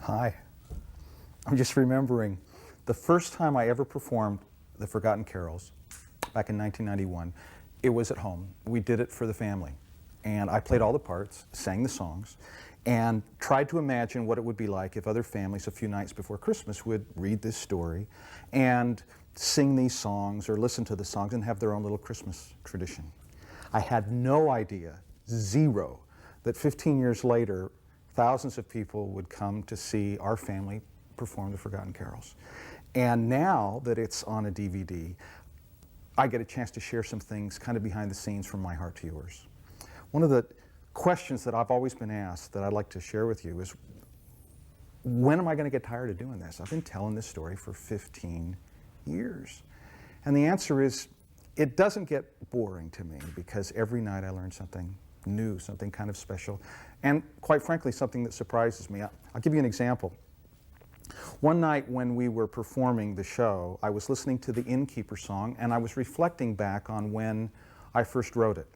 Hi. I'm just remembering the first time I ever performed the Forgotten Carols back in 1991. It was at home. We did it for the family. And I played all the parts, sang the songs, and tried to imagine what it would be like if other families a few nights before Christmas would read this story and sing these songs or listen to the songs and have their own little Christmas tradition. I had no idea, zero, that 15 years later, thousands of people would come to see our family perform the Forgotten Carols. And now that it's on a DVD, I get a chance to share some things kind of behind the scenes from my heart to yours. One of the questions that I've always been asked that I'd like to share with you is, when am I going to get tired of doing this? I've been telling this story for 15 years. And the answer is, it doesn't get boring to me, because every night I learn something new, something kind of special, and quite frankly, something that surprises me. I'll give you an example. One night when we were performing the show, I was listening to the Innkeeper song, and I was reflecting back on when I first wrote it.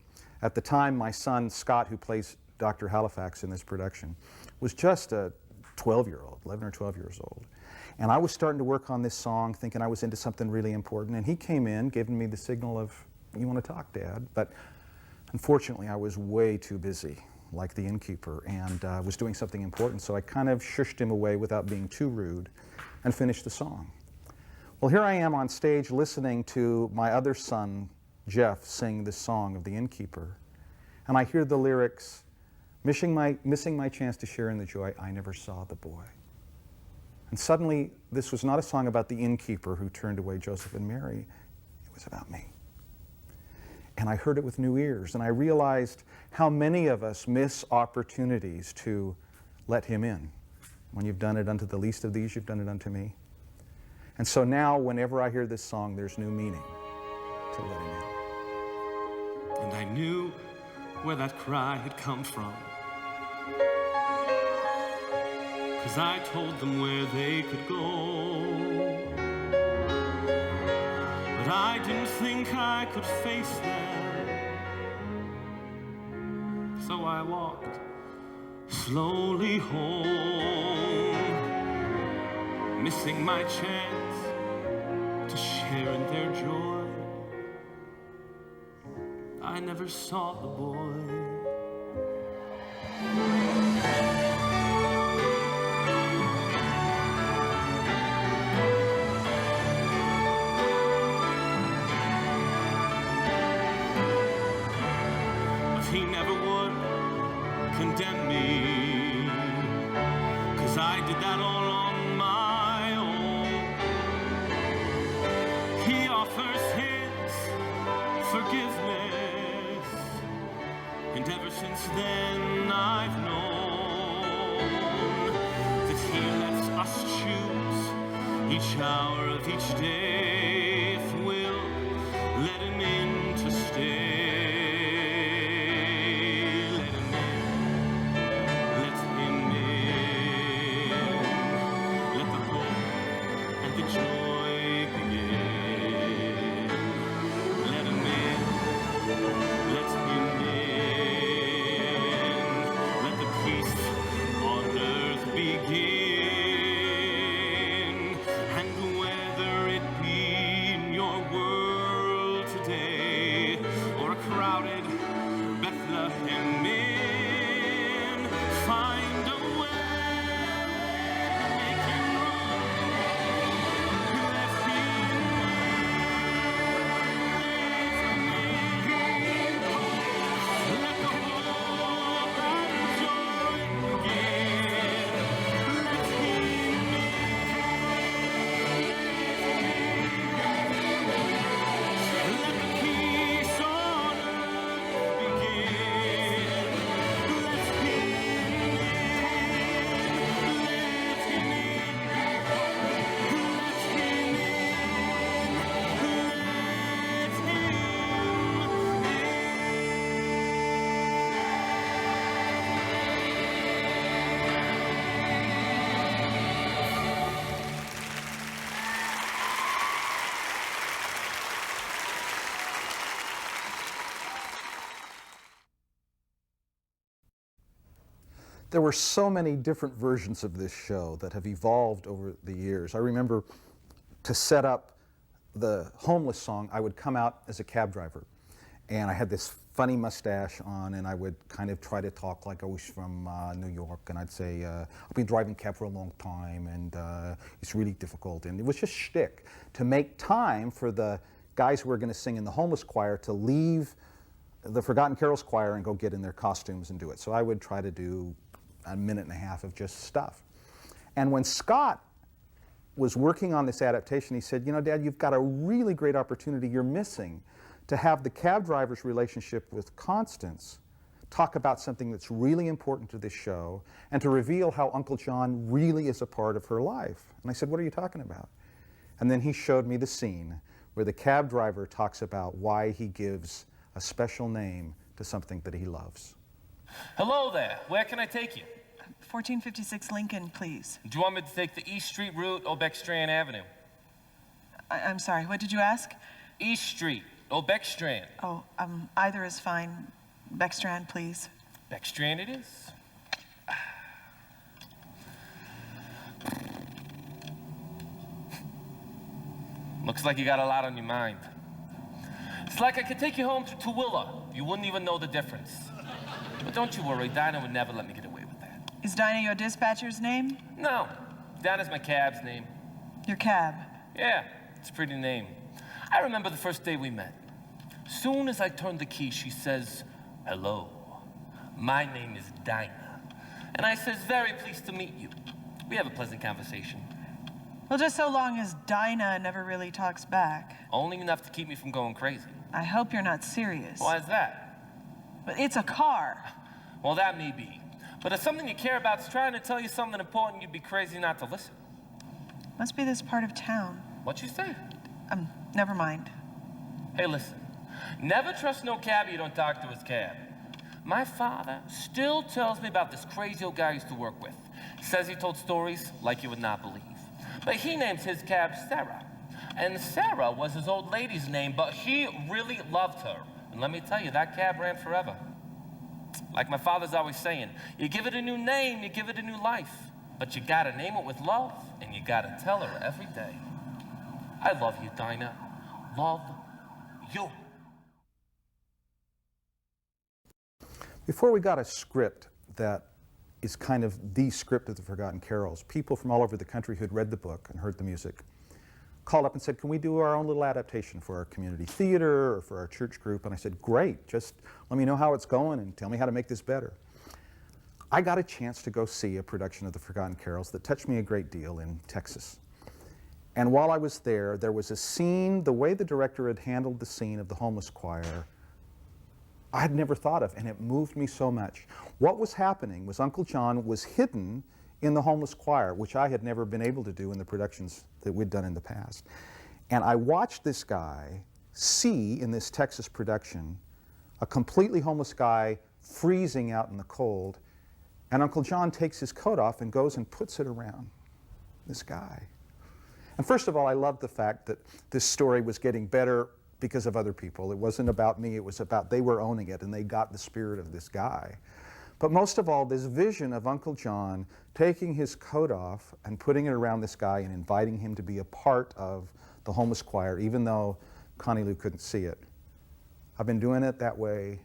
At the time, my son, Scott, who plays Dr. Halifax in this production, was just a 12-year-old, 11 or 12 years old. And I was starting to work on this song, thinking I was into something really important, and he came in, giving me the signal of, "You want to talk, Dad?" But unfortunately, I was way too busy, like the Innkeeper, and was doing something important, so I kind of shushed him away without being too rude and finished the song. Well, here I am on stage listening to my other son, Jeff, sing this song of the Innkeeper, and I hear the lyrics, missing my chance to share in the joy, I never saw the boy. And suddenly, this was not a song about the Innkeeper who turned away Joseph and Mary, it was about me. And I heard it with new ears, and I realized how many of us miss opportunities to let him in. When you've done it unto the least of these, you've done it unto me. And so now, whenever I hear this song, there's new meaning to let him in. And I knew where that cry had come from, 'cause I told them where they could go. But I didn't think I could face them, so I walked slowly home, missing my chance to share in their joy. I never saw the boy. He never would condemn me, 'cause I did that all on my own. He offers his forgiveness, and ever since then I've known that he lets us choose each hour of each day if we'll let him in to stay. There were so many different versions of this show that have evolved over the years. I remember to set up the homeless song, I would come out as a cab driver. And I had this funny mustache on, and I would kind of try to talk like I was from New York, and I'd say, I've been driving cab for a long time, and it's really difficult. And it was just shtick to make time for the guys who were going to sing in the homeless choir to leave the Forgotten Carols choir and go get in their costumes and do it. So I would try to do a minute and a half of just stuff. And when Scott was working on this adaptation, he said, you know, Dad, you've got a really great opportunity you're missing to have the cab driver's relationship with Constance talk about something that's really important to this show and to reveal how Uncle John really is a part of her life. And I said, what are you talking about? And then he showed me the scene where the cab driver talks about why he gives a special name to something that he loves. Hello there. Where can I take you? 1456 Lincoln, please. Do you want me to take the East Street route or Beckstrand Avenue? I'm sorry, what did you ask? East Street or Beckstrand. Oh, either is fine. Beckstrand, please. Beckstrand it is. Looks like you got a lot on your mind. It's like I could take you home to Tooele. You wouldn't even know the difference. But don't you worry, Dinah would never let me get away with that. Is Dinah your dispatcher's name? No, Dinah's my cab's name. Your cab? Yeah, it's a pretty name. I remember the first day we met. Soon as I turned the key, she says, hello, my name is Dinah. And I says, very pleased to meet you. We have a pleasant conversation. Well, just so long as Dinah never really talks back. Only enough to keep me from going crazy. I hope you're not serious. Why is that? But it's a car. Well, that may be. But if something you care about is trying to tell you something important, you'd be crazy not to listen. Must be this part of town. What you say? Never mind. Hey, listen. Never trust no cabbie you don't talk to his cab. My father still tells me about this crazy old guy I used to work with. Says he told stories like you would not believe. But he names his cab Sarah. And Sarah was his old lady's name, but he really loved her. And let me tell you, that cab ran forever. Like my father's always saying, you give it a new name, you give it a new life. But you gotta name it with love, and you gotta tell her every day. I love you, Dinah. Love you. Before we got a script that is kind of the script of the Forgotten Carols, people from all over the country who'd read the book and heard the music called up and said, can we do our own little adaptation for our community theater or for our church group? And I said, great, just let me know how it's going and tell me how to make this better. I got a chance to go see a production of the Forgotten Carols that touched me a great deal in Texas. And while I was there, there was a scene, the way the director had handled the scene of the homeless choir, I had never thought of, and it moved me so much. What was happening was Uncle John was hidden in the homeless choir, which I had never been able to do in the productions that we'd done in the past. And I watched this guy see in this Texas production a completely homeless guy freezing out in the cold, and Uncle John takes his coat off and goes and puts it around this guy. And first of all, I loved the fact that this story was getting better because of other people. It wasn't about me, it was about they were owning it and they got the spirit of this guy. But most of all, this vision of Uncle John taking his coat off and putting it around this guy and inviting him to be a part of the homeless choir, even though Connie Lou couldn't see it. I've been doing it that way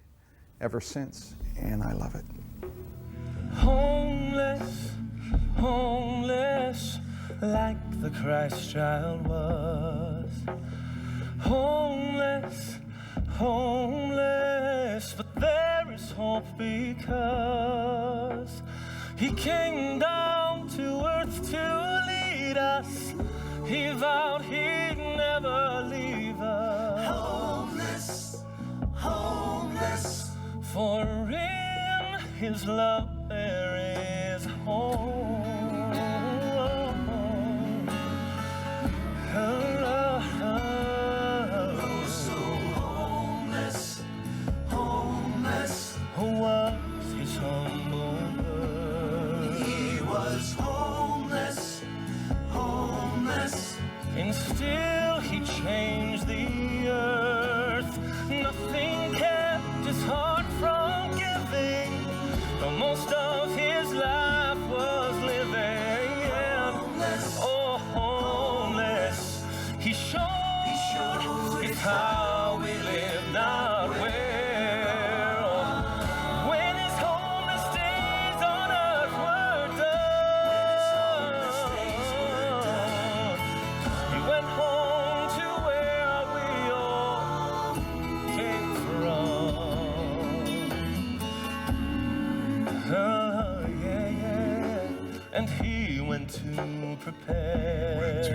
ever since, and I love it. Homeless, homeless, like the Christ child was. Homeless, homeless, but there is hope because He came down to earth to lead us. He vowed He'd never leave us. Homeless, homeless, for in His love there is home. And still He changed the earth. Nothing kept His heart from giving. The most and he went to prepare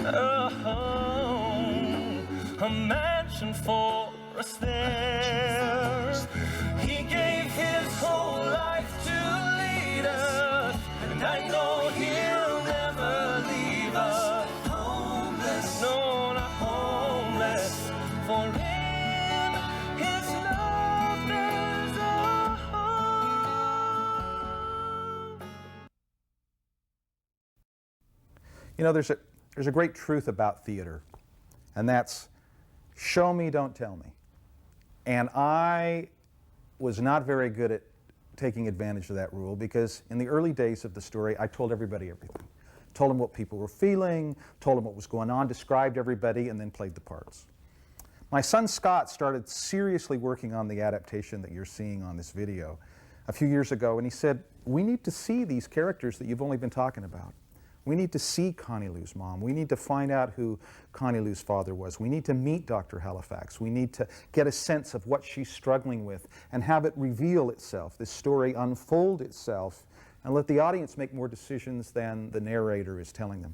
a home, a mansion for us there. He gave his whole life to lead us, and I know he'll never leave us homeless, no, not homeless, for in his love there's a home. You know, there's a great truth about theater, and that's show me, don't tell me. And I was not very good at taking advantage of that rule, because in the early days of the story, I told everybody everything. Told them what people were feeling, told them what was going on, described everybody, and then played the parts. My son Scott started seriously working on the adaptation that you're seeing on this video a few years ago, and he said, we need to see these characters that you've only been talking about. We need to see Connie Lou's mom. We need to find out who Connie Lou's father was. We need to meet Dr. Halifax. We need to get a sense of what she's struggling with and have it reveal itself, this story unfold itself, and let the audience make more decisions than the narrator is telling them.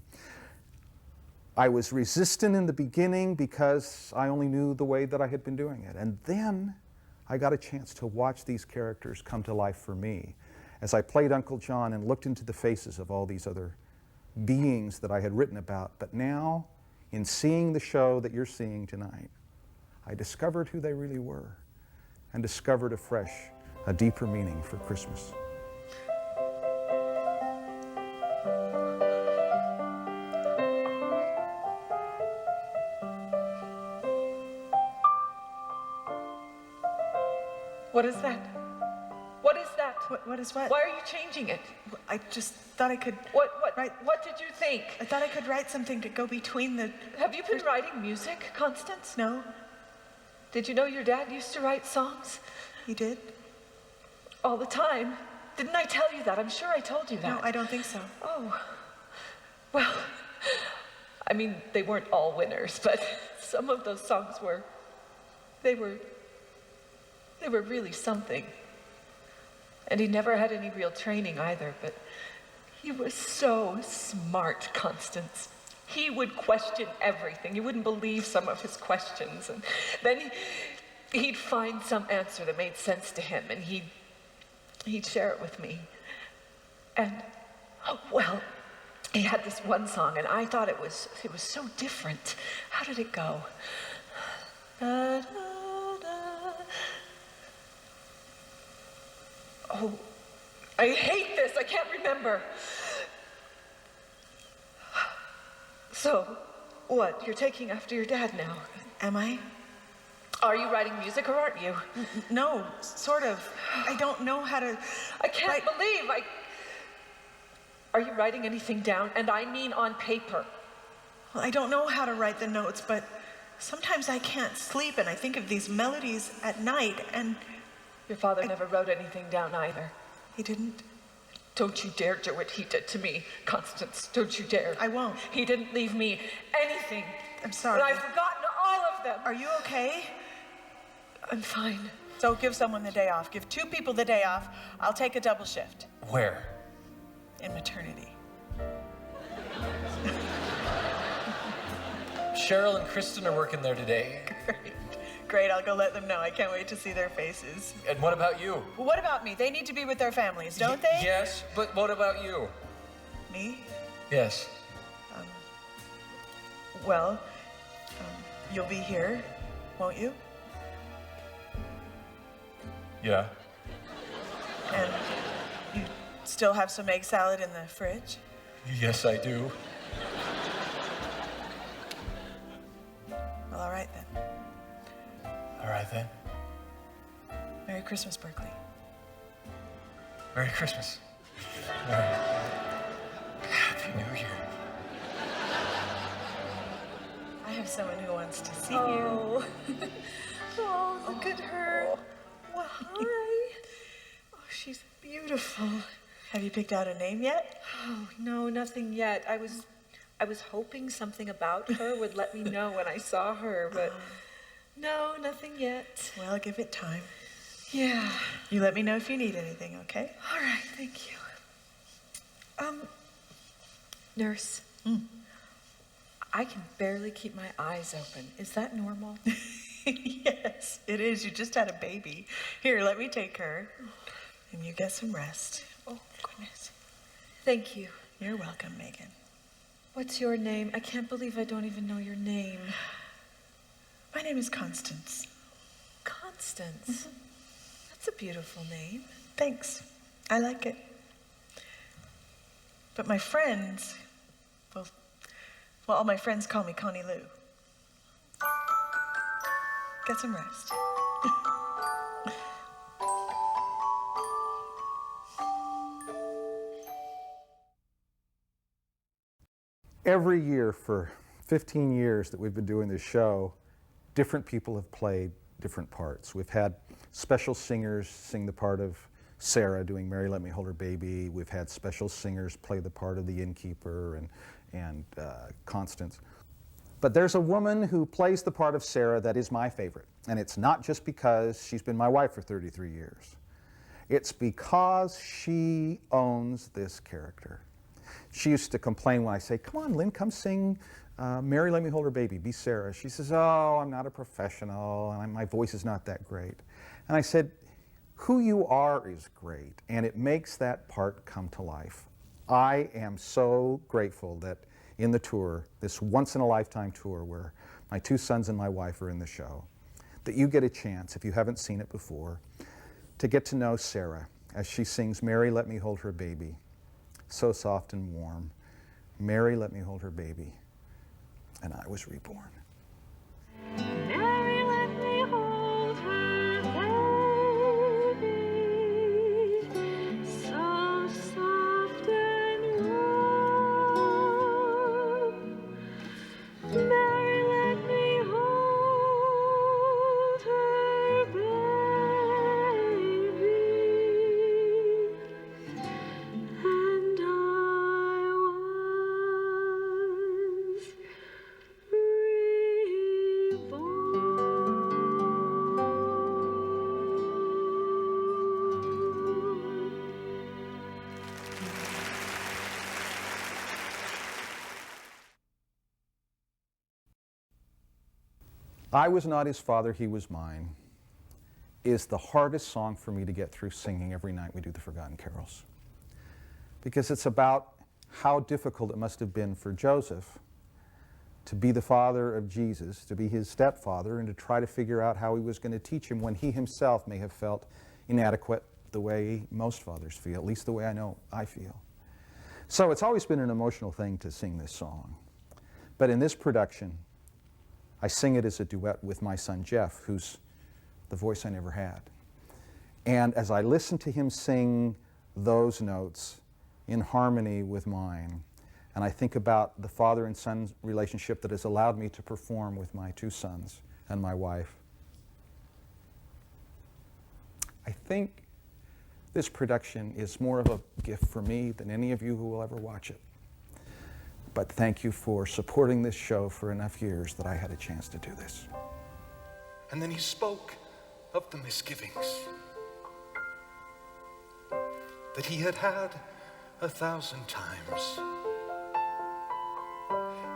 I was resistant in the beginning because I only knew the way that I had been doing it. And then I got a chance to watch these characters come to life for me as I played Uncle John and looked into the faces of all these other beings that I had written about. But now, in seeing the show that you're seeing tonight, I discovered who they really were and discovered afresh a deeper meaning for Christmas. What is that? What is that? What is what? Why are you changing it? I just thought I could What write. what did you think? I thought I could write something to go between the. Have you been writing music, Constance? No, Did you know your dad used to write songs you did? all the time? Didn't I tell you that? I'm sure I told you that. No, I don't think so. Oh. Well, I mean, they weren't all winners, but some of those songs were really something. And he never had any real training either, but he was so smart, Constance. He would question everything. You wouldn't believe some of his questions. And then he'd find some answer that made sense to him, and he'd share it with me. And, well, he had this one song, and I thought it was so different. How did it go? Da, da, da. Oh, I hate this. I can't remember. So, what? You're taking after your dad now. Am I? Are you writing music or aren't you? No, sort of. I don't know how to. I can't believe I... Are you writing anything down? And I mean on paper. Well, I don't know how to write the notes, but sometimes I can't sleep and I think of these melodies at night, and Your father never wrote anything down either. he didn't. Don't you dare do what he did to me, Constance. Don't you dare. I won't. He didn't leave me anything. I'm sorry. And I've forgotten all of them. Are you okay? I'm fine. So give someone the day off. Give 2 people the day off. I'll take a double shift Where? in maternity. Cheryl and Kristen are working there today. Great, I'll go let them know. I can't wait to see their faces. And what about you? Well, what about me? They need to be with their families, don't they? Yes, but what about you? Me? Yes. Well, you'll be here, won't you? Yeah. And you still have some egg salad in the fridge? Yes, I do. Well, all right then. All right then. Merry Christmas, Berkeley. Merry Christmas. Happy New Year. I have someone who wants to see Oh. Oh, look at her. Well, hi. Oh, she's beautiful. you. Have you picked out a name yet? Oh, no, nothing yet. I was hoping something about her would let me know when I saw her, but no, nothing yet. Well, give it time. Yeah. You let me know if you need anything, okay? All right, thank you. Nurse, I can barely keep my eyes open. Is that normal? Yes, it is. You just had a baby. Here, let me take her. And you get some rest. Oh, goodness. Thank you. You're welcome, Megan. What's your name? I can't believe I don't even know your name. My name is Constance. Constance. That's a beautiful name. Thanks. I like it. But my friends, well, all my friends call me Connie Lou. Get some rest. Every year for 15 years that we've been doing this show, different people have played different parts. We've had special singers sing the part of Sarah doing Mary Let Me Hold Her Baby. We've had special singers play the part of the innkeeper and Constance. But there's a woman who plays the part of Sarah that is my favorite. And it's not just because she's been my wife for 33 years. It's because she owns this character. She used to complain when I say, come on, Lynn, come sing Mary Let Me Hold Her Baby, be Sarah. She says, oh, I'm not a professional, and my voice is not that great. And I said, who you are is great, and it makes that part come to life. I am so grateful that in the tour, this once-in-a-lifetime tour where my two sons and my wife are in the show, that you get a chance, if you haven't seen it before, to get to know Sarah as she sings Mary Let Me Hold Her Baby, so soft and warm. Mary let me hold her baby, and I was reborn. Mary, let me hold her baby, so soft and warm. Mary, let me hold her baby, and I was I Was Not His Father, He Was Mine is the hardest song for me to get through singing every night we do the Forgotten Carols. Because it's about how difficult it must have been for Joseph to be the father of Jesus, to be his stepfather, and to try to figure out how he was going to teach him when he himself may have felt inadequate the way most fathers feel, at least the way I know I feel. So it's always been an emotional thing to sing this song. But in this production, I sing it as a duet with my son Jeff, who's the voice I never had. And as I listen to him sing those notes in harmony with mine, and I think about the father and son relationship that has allowed me to perform with my two sons and my wife, I think this production is more of a gift for me than any of you who will ever watch it. But thank you for supporting this show for enough years that I had a chance to do this. And then he spoke of the misgivings that he had had 1,000 times,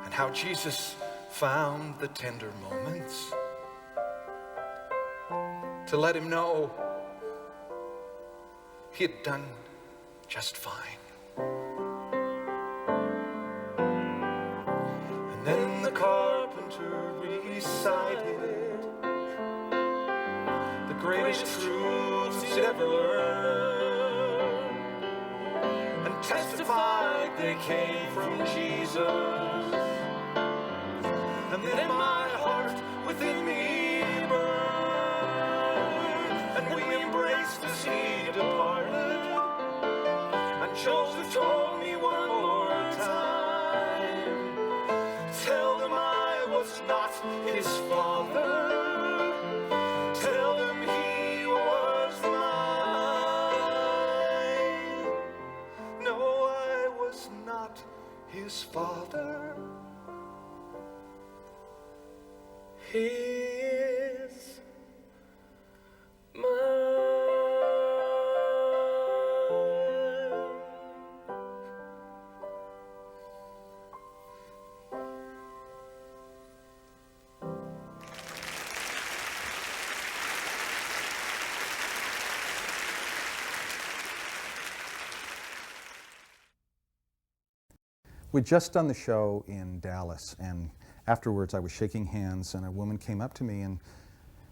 and how Jesus found the tender moments to let him know he had done just fine. And then the carpenter recited the greatest truths he'd ever learned, and testified they came from Jesus. And then my heart within me burned, and we embraced as he departed. And Joseph told me one more time, tell them I was not his father. Tell them he was mine. No, I was not his father. He is mine. We'd just done the show in Dallas, and afterwards I was shaking hands, and a woman came up to me, and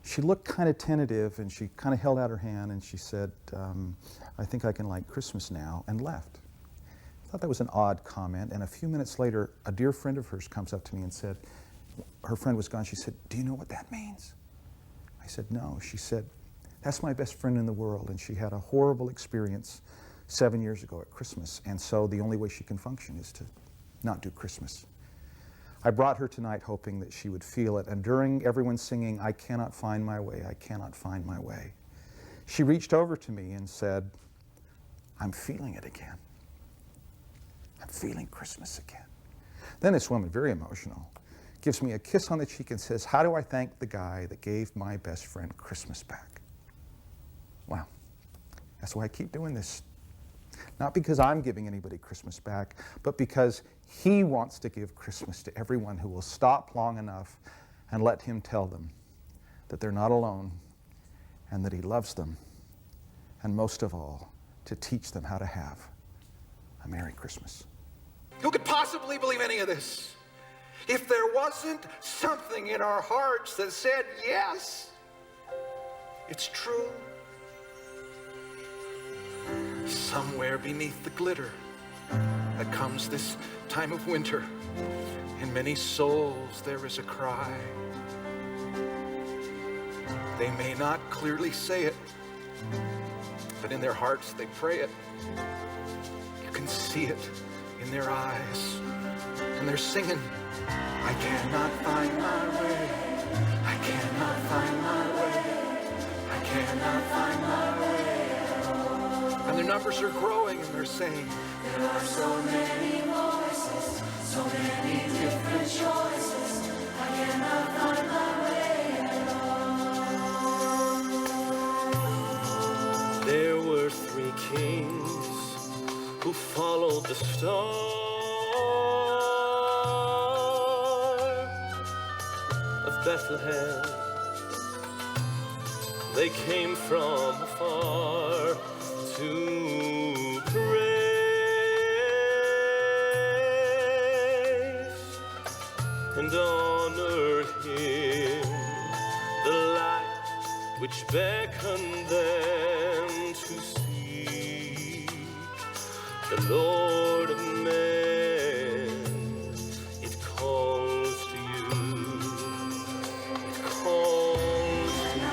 she looked kind of tentative, and she kind of held out her hand, and she said, I think I can like Christmas now, and left. I thought that was an odd comment, and a few minutes later, a dear friend of hers comes up to me and said, her friend was gone, she said, do you know what that means? I said, no. She said, that's my best friend in the world, and she had a horrible experience 7 years ago at Christmas, and so the only way she can function is to not do Christmas. I brought her tonight hoping that she would feel it, and during everyone singing, I cannot find my way, I cannot find my way, she reached over to me and said, I'm feeling it again. I'm feeling Christmas again. Then this woman, very emotional, gives me a kiss on the cheek and says, how do I thank the guy that gave my best friend Christmas back? Wow, that's why I keep doing this. Not because I'm giving anybody Christmas back, but because he wants to give Christmas to everyone who will stop long enough and let him tell them that they're not alone and that he loves them, and most of all, to teach them how to have a Merry Christmas. Who could possibly believe any of this? If there wasn't something in our hearts that said, yes, it's true. Somewhere beneath the glitter that comes this time of winter, in many souls there is a cry. They may not clearly say it, but in their hearts they pray it. You can see it in their eyes, and they're singing, I cannot find my way, I cannot find my way, I cannot find my way. And their numbers are growing, and they're saying, there are so many voices, so many different choices, I cannot find my way at all. There were 3 kings who followed the star of Bethlehem. They came from afar to praise and honor him, the light which beckoned them to seek the Lord of men. It calls to you, it calls to me.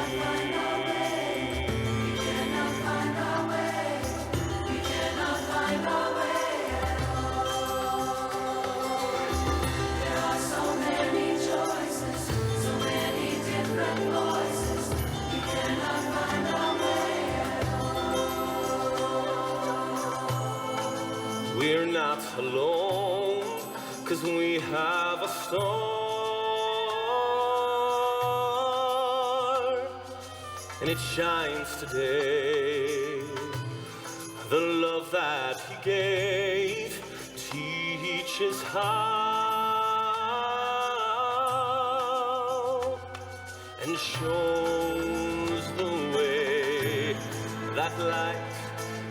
We're not alone, 'cause we have a star, and it shines today. The love that he gave teaches how and shows the way. That light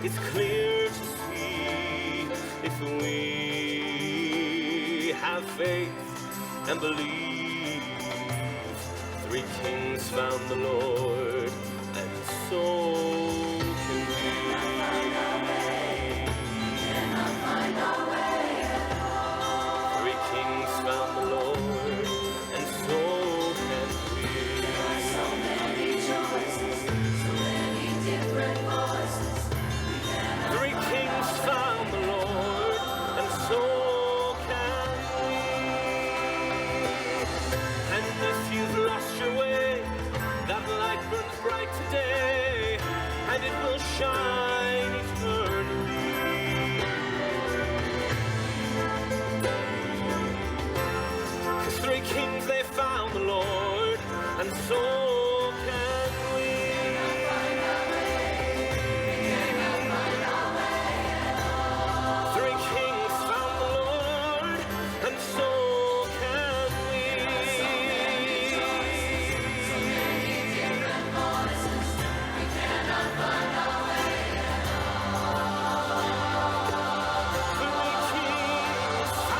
is clear to see if we have faith and believe. 3 kings found the Lord, and so can we. Cannot find our way at all. 3 kings found the Lord, and so can we. There are so many choices, so many different voices. 3 kings found the Lord, and so can we. And if you've lost your way, that light burns bright today, and it will shine eternally. 'Cause 3 kings, they found the Lord, and so can we. 3 kings found the Lord, and so can we. So many different voices, we cannot find our way at all. 3 kings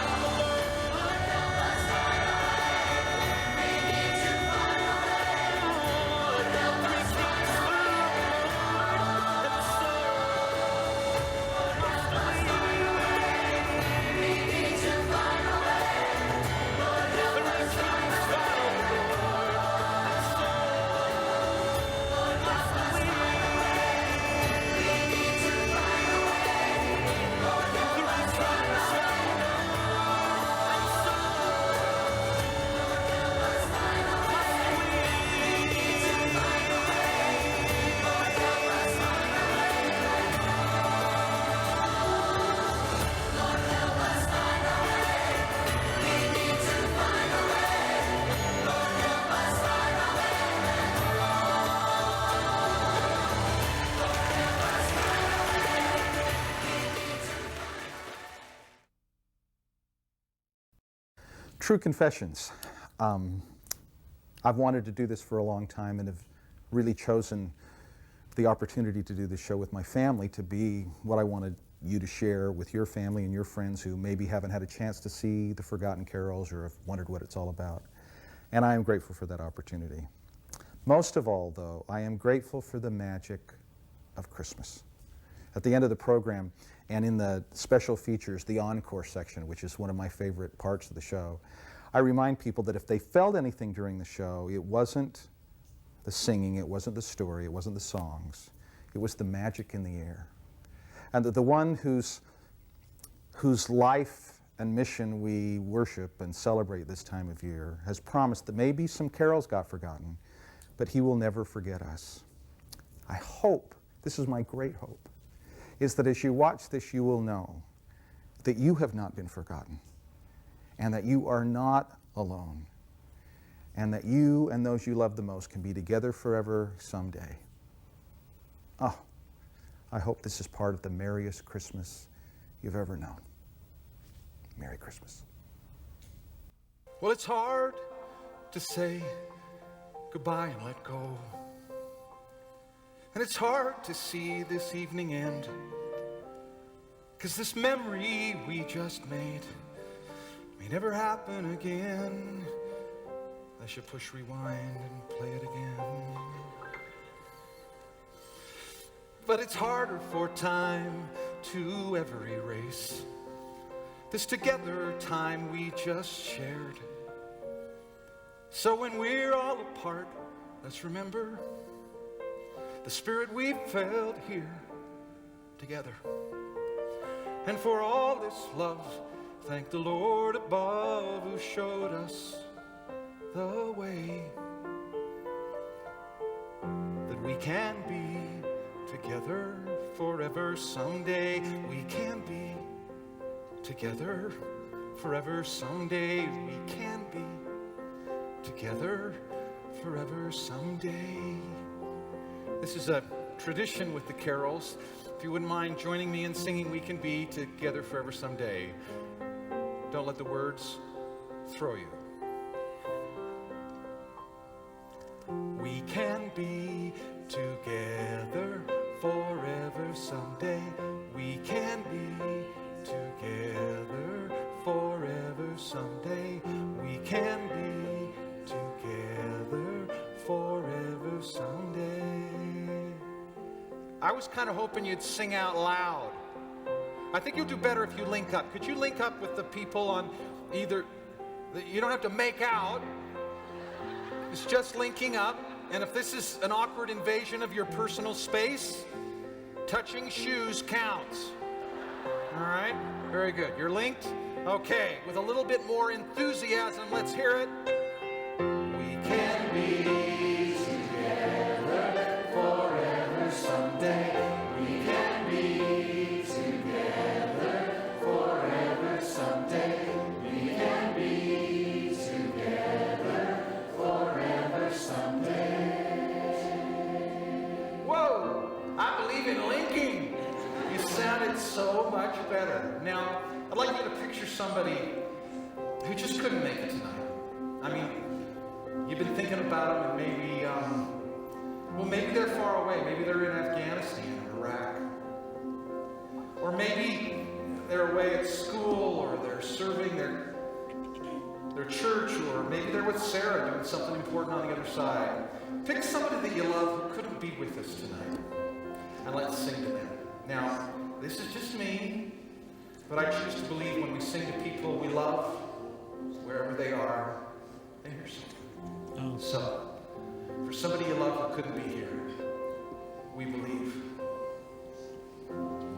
True confessions. I've wanted to do this for a long time and have really chosen the opportunity to do this show with my family to be what I wanted you to share with your family and your friends who maybe haven't had a chance to see the Forgotten Carols or have wondered what it's all about. And I am grateful for that opportunity. Most of all, though, I am grateful for the magic of Christmas. At the end of the program and in the special features, the encore section, which is one of my favorite parts of the show, I remind people that if they felt anything during the show, it wasn't the singing, it wasn't the story, it wasn't the songs, it was the magic in the air. And that the one whose life and mission we worship and celebrate this time of year has promised that maybe some carols got forgotten, but he will never forget us. I hope, this is my great hope, is that as you watch this, you will know that you have not been forgotten and that you are not alone and that you and those you love the most can be together forever someday. Oh, I hope this is part of the merriest Christmas you've ever known. Merry Christmas. Well, it's hard to say goodbye and let go. And it's hard to see this evening end, 'cause this memory we just made may never happen again unless you push rewind and play it again. But it's harder for time to ever erase this together time we just shared. So when we're all apart, let's remember the spirit we felt here together. And for all this love, thank the Lord above who showed us the way that we can be together forever someday. We can be together forever someday. We can be together forever someday. This is a tradition with the carols. If you wouldn't mind joining me in singing We Can Be Together Forever Someday. Don't let the words throw you. We can be together forever someday. We can be together forever someday. We can be together forever someday. I was kind of hoping you'd sing out loud. I think you'll do better if you link up. Could you link up with the people on either, you don't have to make out, it's just linking up. And if this is an awkward invasion of your personal space, touching shoes counts. All right, very good. You're linked? Okay, with a little bit more enthusiasm, let's hear it. We can be together forever someday. We can be together forever someday. We can be together forever someday. Whoa, I believe in linking. You sounded so much better. Now, I'd like you to picture somebody who just couldn't make it tonight. I mean, you've been thinking about them and maybe, maybe they're far away. Maybe they're in Afghanistan or Iraq. Or maybe they're away at school, or they're serving their church, or maybe they're with Sarah doing something important on the other side. Pick somebody that you love who couldn't be with us tonight, and let's sing to them. Now, this is just me, but I choose to believe when we sing to people we love, wherever they are, they hear something. So, for somebody you love who couldn't be here, we believe.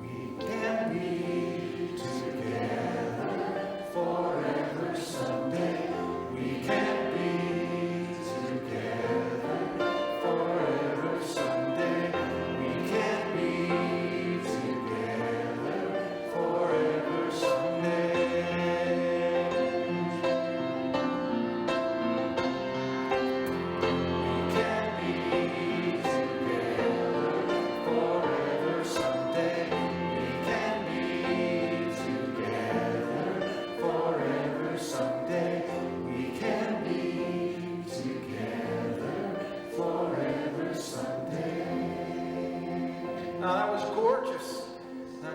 We can be together forever someday. We can be together forever someday. We can be together forever someday. We can be together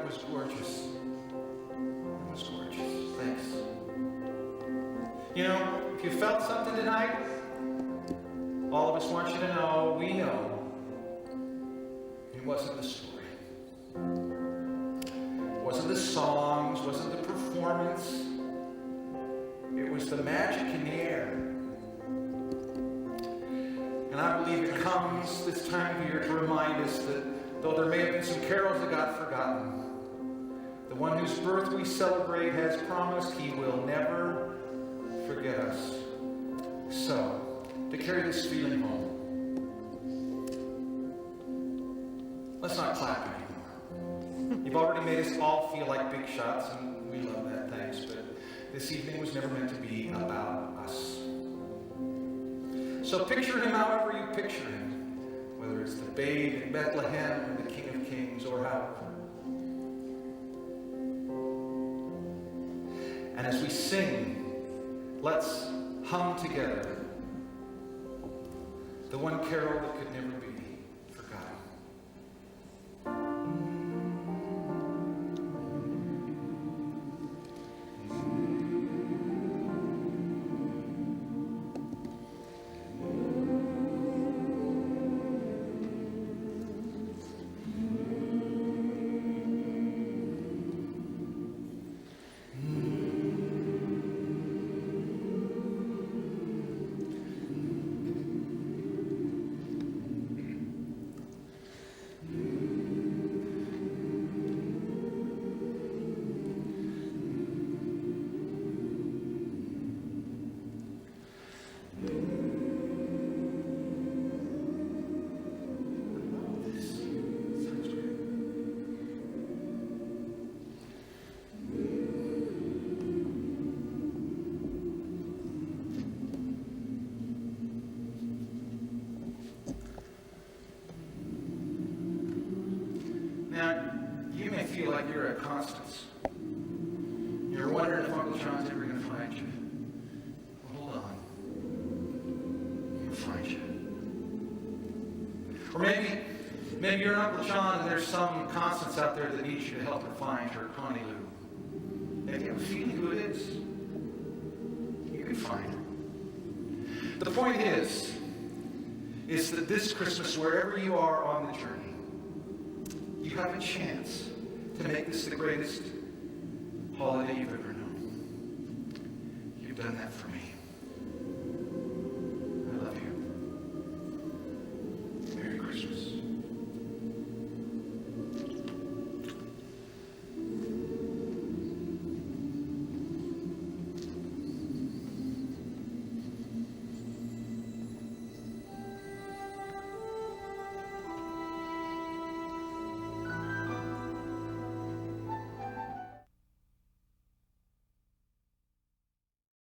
That was gorgeous. That was gorgeous. Thanks. You know, if you felt something tonight, all of us want you to know, we know, it wasn't the story. It wasn't the songs, wasn't the performance. It was the magic in the air. And I believe it comes this time of year to remind us that though there may have been some carols that got forgotten, the one whose birth we celebrate has promised he will never forget us. So, to carry this feeling home, let's not clap anymore. You've already made us all feel like big shots, and we love that, thanks, but this evening was never meant to be about us. So picture him however you picture him, whether it's the babe in Bethlehem or the King of Kings or however. And as we sing, let's hum together the one carol that could never be forgotten. Now, you may feel like you're at Constance. You're wondering if Uncle John's ever going to find you. Well, hold on. He'll find you. Or maybe you're Uncle John and there's some Constance out there that needs you to help her find her Connie Lou. If you have a feeling who it is, you can find her. The point is that this Christmas, wherever you are on the journey, you have a chance to make this the greatest holiday you've ever known. You've done that for me.